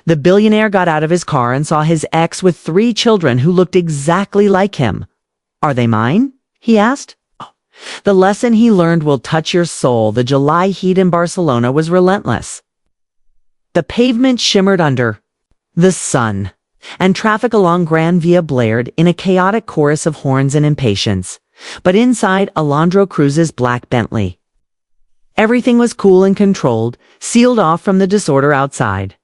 The billionaire got out of his car and saw his ex with 3 children who looked exactly like him. "Are they mine?" he asked. The lesson he learned will touch your soul. The July heat in Barcelona was relentless. The pavement shimmered under the sun, and traffic along Gran Via blared in a chaotic chorus of horns and impatience. But inside Alejandro Cruz's black Bentley, everything was cool and controlled, sealed off from the disorder outside.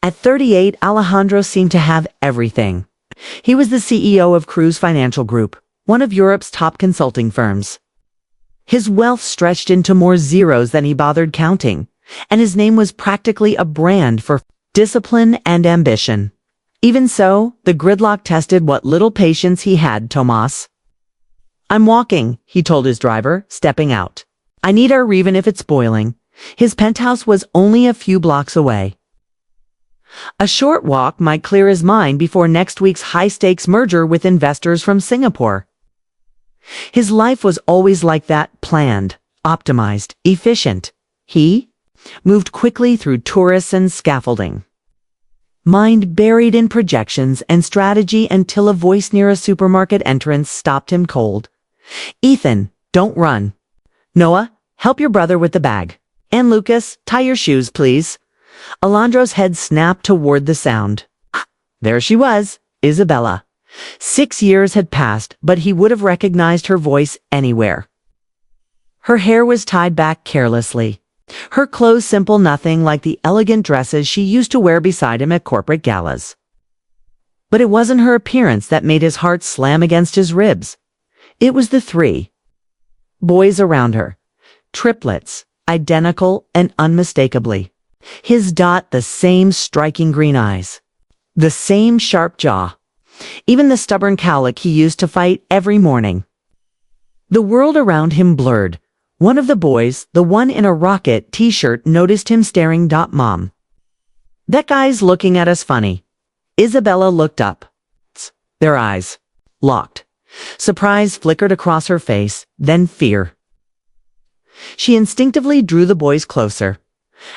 At 38, Alejandro seemed to have everything. He was the CEO of Cruz Financial Group, one of Europe's top consulting firms. His wealth stretched into more zeros than he bothered counting, and his name was practically a brand for discipline and ambition. Even so, the gridlock tested what little patience he had, Tomas. "I'm walking," he told his driver, stepping out. "I need air even if it's boiling." His penthouse was only a few blocks away. A short walk might clear his mind before next week's high-stakes merger with investors from Singapore. His life was always like that, planned, optimized, efficient. He moved quickly through tourists and scaffolding, mind buried in projections and strategy until a voice near a supermarket entrance stopped him cold. "Ethan, don't run." "Noah, help your brother with the bag." "And Lucas, tie your shoes, please." Alejandro's head snapped toward the sound. There she was, Isabella. 6 years had passed, but he would have recognized her voice anywhere. Her hair was tied back carelessly. Her clothes simple, nothing like the elegant dresses she used to wear beside him at corporate galas. But it wasn't her appearance that made his heart slam against his ribs. It was the 3 boys around her. Triplets, identical and unmistakably. His dot, the same striking green eyes. The same sharp jaw. Even the stubborn cowlick he used to fight every morning. The world around him blurred. One of the boys, the one in a rocket t-shirt, noticed him staring. "Mom, that guy's looking at us funny." Isabella looked up. Their eyes locked. Surprise flickered across her face, then fear. She instinctively drew the boys closer.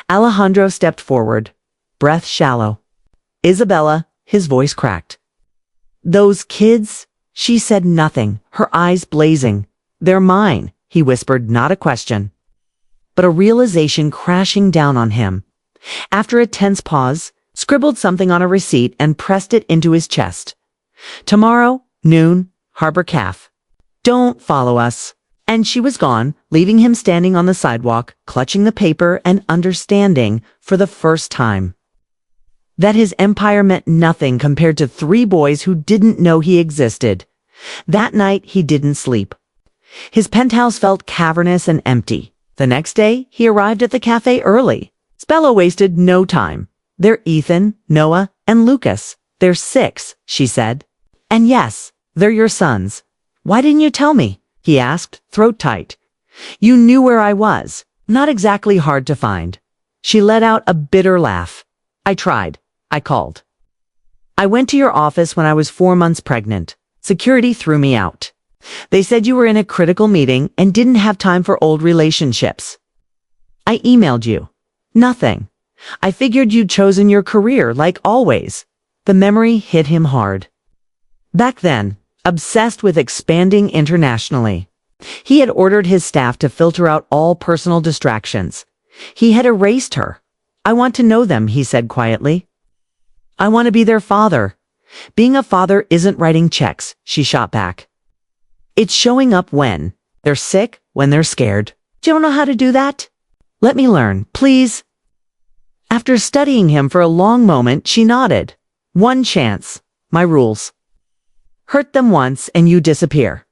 Alejandro stepped forward, breath shallow. "Isabella," his voice cracked. "Those kids?" She said nothing, her eyes blazing. "They're mine," he whispered, not a question, but a realization crashing down on him. After a tense pause, scribbled something on a receipt and pressed it into his chest. "Tomorrow, noon, Harbor Caf. Don't follow us." And she was gone, leaving him standing on the sidewalk, clutching the paper and understanding, for the first time, that his empire meant nothing compared to 3 boys who didn't know he existed. That night, he didn't sleep. His penthouse felt cavernous and empty. The next day, he arrived at the cafe early. Isabella wasted no time. "They're Ethan, Noah, and Lucas. They're 6, she said. "And yes, they're your sons." "Why didn't you tell me?" he asked, throat tight. "You knew where I was. Not exactly hard to find." She let out a bitter laugh. "I tried. I called. I went to your office when I was 4 months pregnant. Security threw me out. They said you were in a critical meeting and didn't have time for old relationships. I emailed you. Nothing. I figured you'd chosen your career, like always." The memory hit him hard. Back then, obsessed with expanding internationally, he had ordered his staff to filter out all personal distractions. He had erased her. "I want to know them," he said quietly. "I want to be their father." "Being a father isn't writing checks," she shot back. "It's showing up when they're sick, when they're scared." "Do you don't know how to do that?" "Let me learn, please." After studying him for a long moment, she nodded. "One chance. My rules. Hurt them once and you disappear."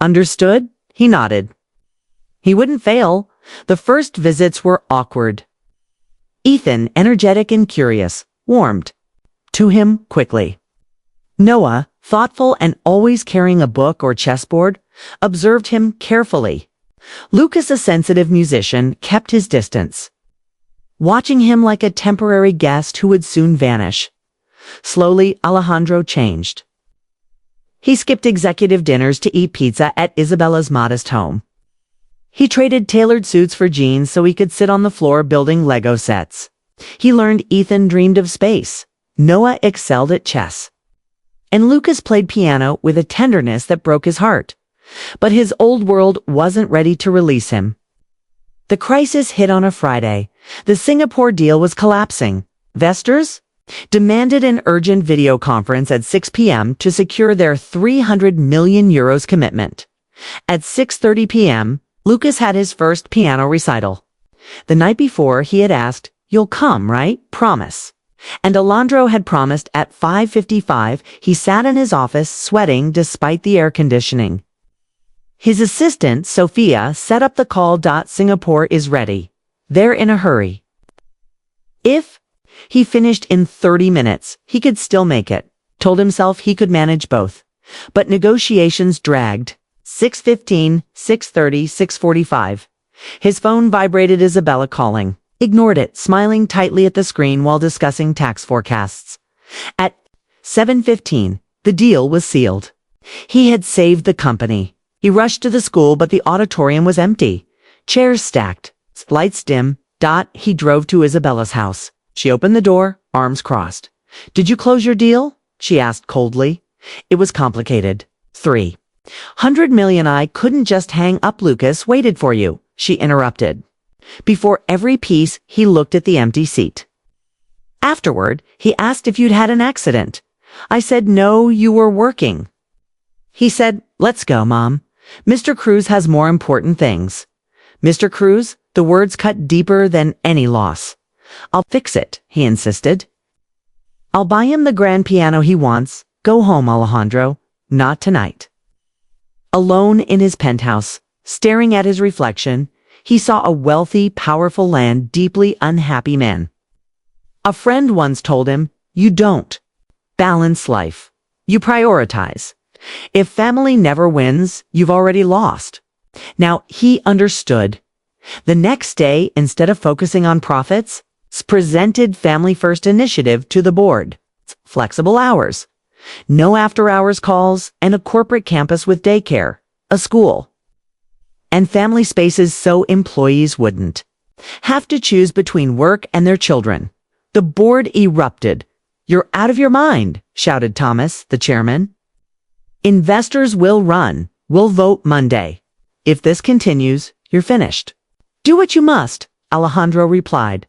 "Understood?" He nodded. He wouldn't fail. The first visits were awkward. Ethan, energetic and curious, warmed to him quickly. Noah, thoughtful and always carrying a book or chessboard, observed him carefully. Lucas, a sensitive musician, kept his distance, watching him like a temporary guest who would soon vanish. Slowly, Alejandro changed. He skipped executive dinners to eat pizza at Isabella's modest home. He traded tailored suits for jeans so he could sit on the floor building Lego sets. He learned Ethan dreamed of space. Noah excelled at chess. And Lucas played piano with a tenderness that broke his heart. But his old world wasn't ready to release him. The crisis hit on a Friday. The Singapore deal was collapsing. Investors demanded an urgent video conference at 6 p.m. to secure their 300 million euros commitment. At 6:30 p.m., Lucas had his first piano recital. The night before, he had asked, "You'll come, right? Promise." And Alejandro had promised at 5:55. He sat in his office sweating despite the air conditioning. His assistant, Sophia, set up the call. Singapore is ready. They're in a hurry. If he finished in 30 minutes, he could still make it. Told himself he could manage both. But negotiations dragged. 6:15, 6:30, 6:45. His phone vibrated. Isabella calling. Ignored it, smiling tightly at the screen while discussing tax forecasts. At 7:15, the deal was sealed. He had saved the company. He rushed to the school, but the auditorium was empty. Chairs stacked. Lights dim. He drove to Isabella's house. She opened the door, arms crossed. "Did you close your deal?" she asked coldly. "It was complicated." 300 million. "I couldn't just hang up. Lucas waited for you," she interrupted. Before every piece, he looked at the empty seat. Afterward, he asked if you'd had an accident. "I said no, you were working." He said, "Let's go, Mom. Mr. Cruz has more important things." Mr. Cruz, the words cut deeper than any loss. "I'll fix it," he insisted. "I'll buy him the grand piano he wants. Go home, Alejandro. Not tonight." Alone in his penthouse, staring at his reflection, he saw a wealthy, powerful land, deeply unhappy man. A friend once told him, "You don't balance life. You prioritize. If family never wins, you've already lost." Now he understood. The next day, instead of focusing on profits, presented Family First Initiative to the board. Flexible hours, no after-hours calls, and a corporate campus with daycare, a school, and family spaces so employees wouldn't have to choose between work and their children. The board erupted. "You're out of your mind," shouted Thomas, the chairman. "Investors will run. We'll vote Monday. If this continues, you're finished." "Do what you must," Alejandro replied.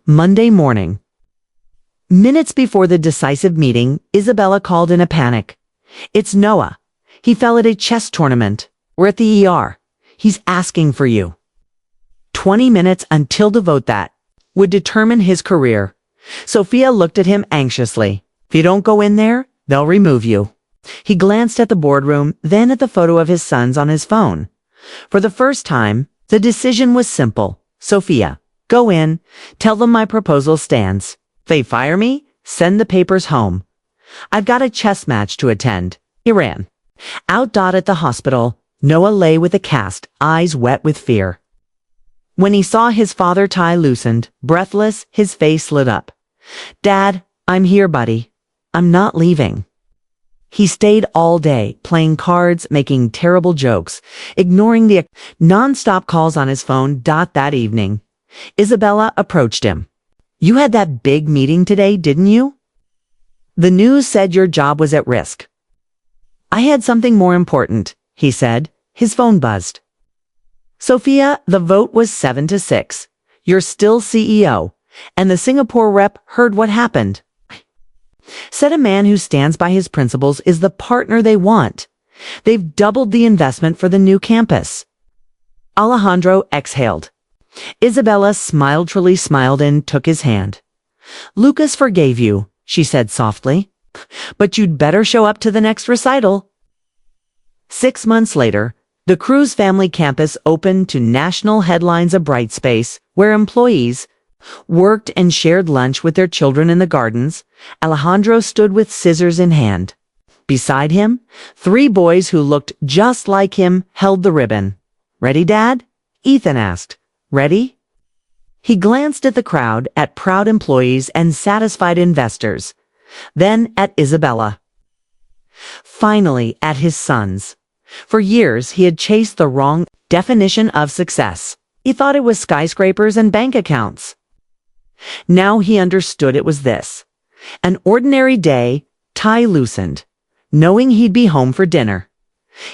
Monday morning. Minutes before the decisive meeting, Isabella called in a panic. "It's Noah. He fell at a chess tournament. We're at the ER. He's asking for you." 20 minutes until the vote that would determine his career. Sophia looked at him anxiously. "If you don't go in there, they'll remove you." He glanced at the boardroom, then at the photo of his sons on his phone. For the first time, the decision was simple. "Sophia, go in. Tell them my proposal stands. If they fire me, send the papers home. I've got a chess match to attend." He ran. Out. At the hospital, Noah lay with a cast, eyes wet with fear. When he saw his father, tie loosened, breathless, his face lit up. "Dad, I'm here, buddy. I'm not leaving." He stayed all day, playing cards, making terrible jokes, ignoring the non-stop calls on his phone. That evening, Isabella approached him. "You had that big meeting today, didn't you? The news said your job was at risk." "I had something more important," he said. His phone buzzed. "Sophia, the vote was 7-6. You're still CEO, and the Singapore rep heard what happened. Said a man who stands by his principles is the partner they want. They've doubled the investment for the new campus." Alejandro exhaled. Isabella smiled and took his hand. "Lucas forgave you," she said softly. "But you'd better show up to the next recital." 6 months later, the Cruz family campus opened to national headlines. A bright space where employees worked and shared lunch with their children in the gardens. Alejandro stood with scissors in hand. Beside him, 3 boys who looked just like him held the ribbon. "Ready, Dad?" Ethan asked. "Ready?" He glanced at the crowd, at proud employees and satisfied investors, then at Isabella. Finally, at his sons. For years, he had chased the wrong definition of success. He thought it was skyscrapers and bank accounts. Now he understood it was this. An ordinary day, tie loosened, knowing he'd be home for dinner.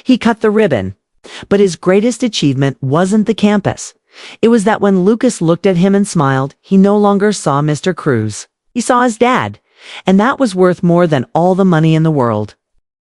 He cut the ribbon, but his greatest achievement wasn't the campus. It was that when Lucas looked at him and smiled, he no longer saw Mr. Cruz. He saw his dad, and that was worth more than all the money in the world.